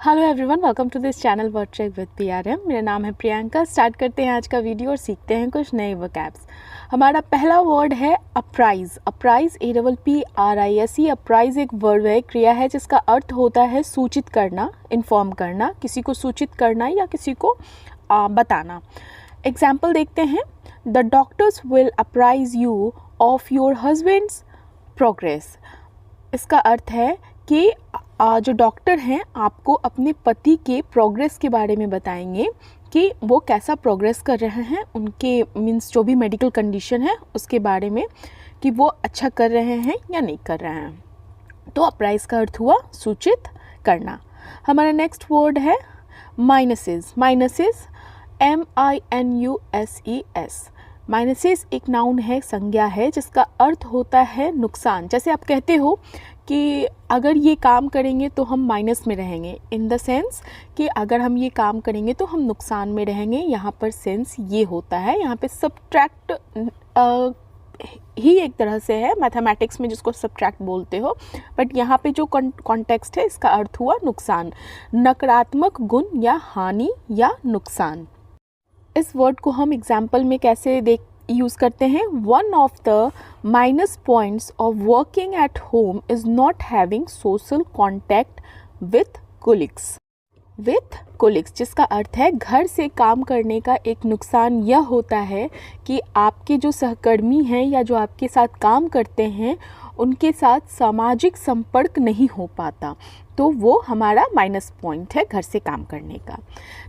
Hello everyone, welcome to this channel word track with PRM. मेरा नाम है Priyanka. Start करते हैं आज का वीडियो और सीखते हैं कुछ नए वोकैब्स। हमारा पहला वर्ड है अप्राइज। Apprise APPRISE। अप्राइज एक वर्ब है, क्रिया है जिसका अर्थ होता है सूचित करना, इन्फॉर्म करना, किसी को सूचित करना या किसी को बताना। एग्जाम्पल देखते हैं। The doctors will apprise you of your husband's progress. इसका अर्थ है कि जो डॉक्टर हैं आपको अपने पति के प्रोग्रेस के बारे में बताएंगे कि वो कैसा प्रोग्रेस कर रहे हैं, उनके मीन्स जो भी मेडिकल कंडीशन है उसके बारे में, कि वो अच्छा कर रहे हैं या नहीं कर रहे हैं। तो अप्राइज का अर्थ हुआ सूचित करना। हमारा नेक्स्ट वर्ड है माइनसेस। Minuses MINUSES। माइनसेस एक नाउन है, संज्ञा है, जिसका अर्थ होता है नुकसान। जैसे आप कहते हो कि अगर ये काम करेंगे तो हम माइनस में रहेंगे, इन द सेंस कि अगर हम ये काम करेंगे तो हम नुकसान में रहेंगे। यहाँ पर सेंस ये होता है। यहाँ पे सब्ट्रैक्ट ही एक तरह से है, मैथमेटिक्स में जिसको सब्ट्रैक्ट बोलते हो, बट यहाँ पे जो कॉन्टेक्स्ट है इसका अर्थ हुआ नुकसान, नकारात्मक गुण या हानि या नुकसान। इस वर्ड को हम एग्जाम्पल में कैसे यूज़ करते हैं। One of the minus points of working at home is not having social contact with colleagues. जिसका अर्थ है घर से काम करने का एक नुकसान यह होता है कि आपके जो सहकर्मी हैं या जो आपके साथ काम करते हैं उनके साथ सामाजिक संपर्क नहीं हो पाता, तो वो हमारा माइनस पॉइंट है घर से काम करने का।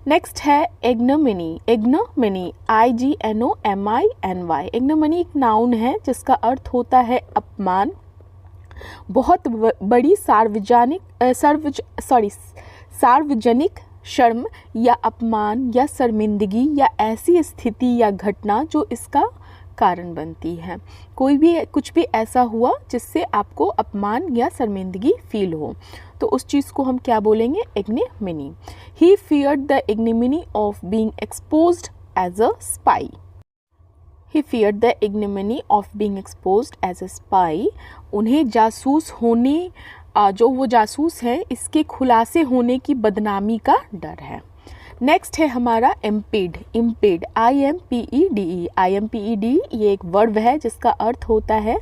नेक्स्ट है इग्नोमिनी। Ignominy IGNOMINY। इग्नोमिनी एक नाउन है जिसका अर्थ होता है अपमान, बहुत बड़ी सार्वजनिक शर्म या अपमान या शर्मिंदगी या ऐसी स्थिति या घटना जो इसका कारण बनती है। कुछ भी ऐसा हुआ जिससे आपको अपमान या शर्मिंदगी फील हो, तो उस चीज़ को हम क्या बोलेंगे, ignominy. He feared the ignominy of being exposed as a spy. He feared the ignominy of being exposed as a spy. उन्हें जासूस होने, जो वो जासूस है इसके खुलासे होने की बदनामी का डर है। नेक्स्ट है हमारा इम्पीड। Impede IMPED। ये एक वर्ब है जिसका अर्थ होता है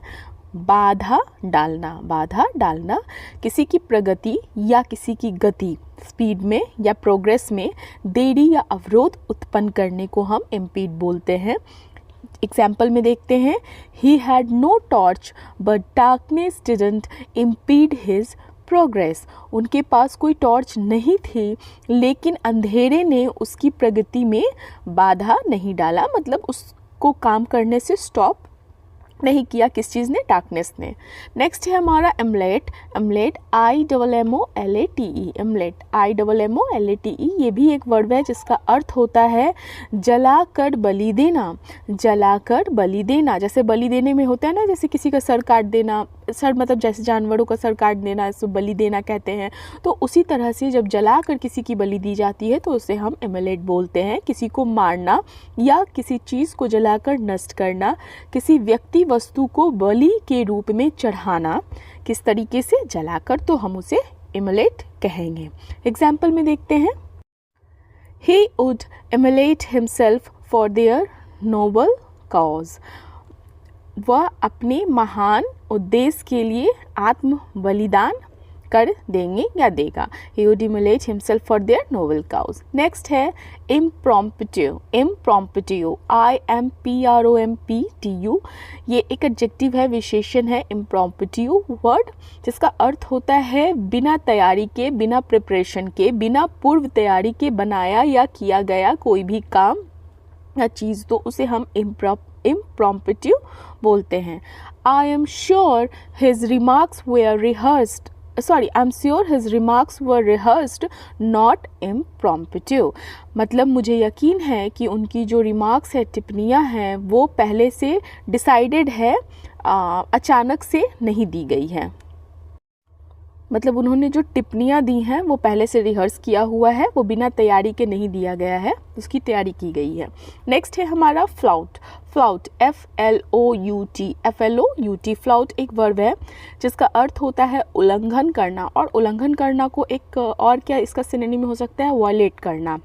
बाधा डालना। बाधा डालना, किसी की प्रगति या किसी की गति, स्पीड में या प्रोग्रेस में देरी या अवरोध उत्पन्न करने को हम इम्पीड बोलते हैं। एग्जाम्पल में देखते हैं। He had no torch but darkness didn't impede his progress. उनके पास कोई टॉर्च नहीं थी लेकिन अंधेरे ने उसकी प्रगति में बाधा नहीं डाला, मतलब उसको काम करने से स्टॉप नहीं किया। किस चीज़ ने? डार्कनेस ने। नेक्स्ट है हमारा AMOLED. AMOLED IMMOLATE। AMOLED IMMOLATE। ये भी एक वर्ड है जिसका अर्थ होता है जलाकर बलि देना। जलाकर बलि देना, जैसे बलि देने में होता है ना, जैसे किसी का सर काट देना, सर मतलब जैसे जानवरों का सर काट देना, इसको बलि देना कहते हैं। तो उसी तरह से जब जलाकर किसी की बलि दी जाती है तो उसे हम एमलेट बोलते हैं। किसी को मारना या किसी चीज़ को जलाकर नष्ट करना, किसी व्यक्ति वस्तु को बलि के रूप में चढ़ाना, किस तरीके से जलाकर, तो हम उसे इमोलेट कहेंगे। एग्जाम्पल में देखते हैं। He would immolate himself for their noble cause। वह अपने महान उद्देश्य के लिए आत्म बलिदान कर देंगे या देगा। He would immolate himself for their noble cause। Next है impromptu। impromptu IMPROMPTU। ये एक एडजेक्टिव है, विशेषण है impromptu वर्ड, जिसका अर्थ होता है बिना तैयारी के, बिना प्रिपरेशन के, बिना पूर्व तैयारी के बनाया या किया गया कोई भी काम या चीज़, तो उसे हम impromptu बोलते हैं। I am sure his remarks were rehearsed not impromptu। मतलब मुझे यकीन है कि उनकी जो रिमार्क्स है, टिप्पणियाँ हैं, वो पहले से डिसाइडेड है, अचानक से नहीं दी गई है। मतलब उन्होंने जो टिप्पणियाँ दी हैं वो पहले से रिहर्स किया हुआ है, वो बिना तैयारी के नहीं दिया गया है, उसकी तैयारी की गई है। नेक्स्ट है हमारा flout. Flout FLOUT, FLOUT, flout एक वर्ब है जिसका अर्थ होता है उल्लंघन करना, और उल्लंघन करना को एक और क्या इसका सिनोनिम हो सकता है, वायलेट करना।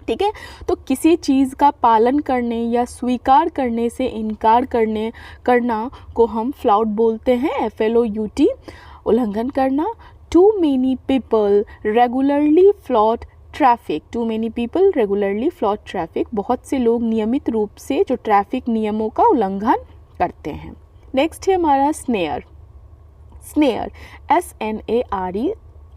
ठीक है, तो किसी चीज़ का पालन करने या स्वीकार करने से इनकार करना को हम फ्लाउट बोलते हैं, FLOUT, उल्लंघन करना। Too many people regularly flout traffic, too many people regularly flout traffic, बहुत से लोग नियमित रूप से जो ट्रैफिक नियमों का उल्लंघन करते हैं। नेक्स्ट है हमारा स्नेयर। स्नेयर SNARE,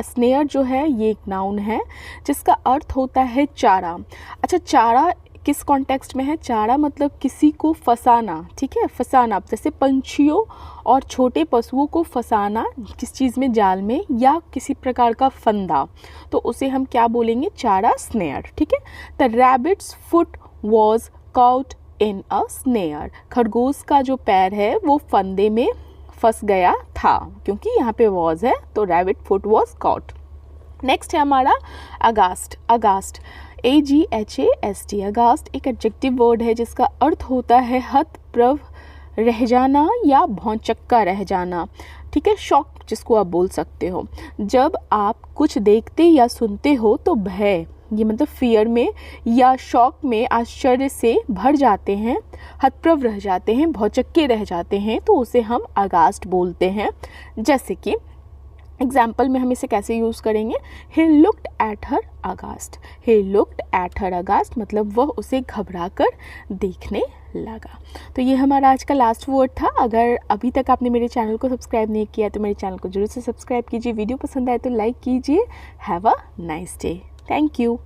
स्नेयर जो है ये एक नाउन है जिसका अर्थ होता है चारा। अच्छा, चारा किस कॉन्टेक्स्ट में है? चारा मतलब किसी को फंसाना, ठीक है, फंसाना, जैसे पंछियों और छोटे पशुओं को फंसाना किस चीज़ में, जाल में या किसी प्रकार का फंदा, तो उसे हम क्या बोलेंगे? चारा, स्नेयर। ठीक है, the rabbits foot was cout in a snare, खरगोश का जो पैर है वो फंदे में फंस गया था, क्योंकि यहाँ पे वॉज है तो rabbit foot was cout. Next है हमारा अगास्ट। अगास्ट AGHAST, अगास्ट एक एडजेक्टिव वर्ड है जिसका अर्थ होता है हतप्रभ रह जाना या भौचक्का रह जाना। ठीक है, शॉक जिसको आप बोल सकते हो। जब आप कुछ देखते या सुनते हो तो भय, ये मतलब फियर में या शॉक में, आश्चर्य से भर जाते हैं, हतप्रभ रह जाते हैं, भौचक्के रह जाते हैं, तो उसे हम अगास्ट बोलते हैं। जैसे कि एग्जाम्पल में हम इसे कैसे यूज़ करेंगे? He looked at her aghast, he looked at her aghast मतलब वह उसे घबरा कर देखने लगा। तो ये हमारा आज का लास्ट वर्ड था। अगर अभी तक आपने मेरे चैनल को सब्सक्राइब नहीं किया तो मेरे चैनल को जरूर से सब्सक्राइब कीजिए, वीडियो पसंद आए तो लाइक कीजिए। Have a nice day, thank you.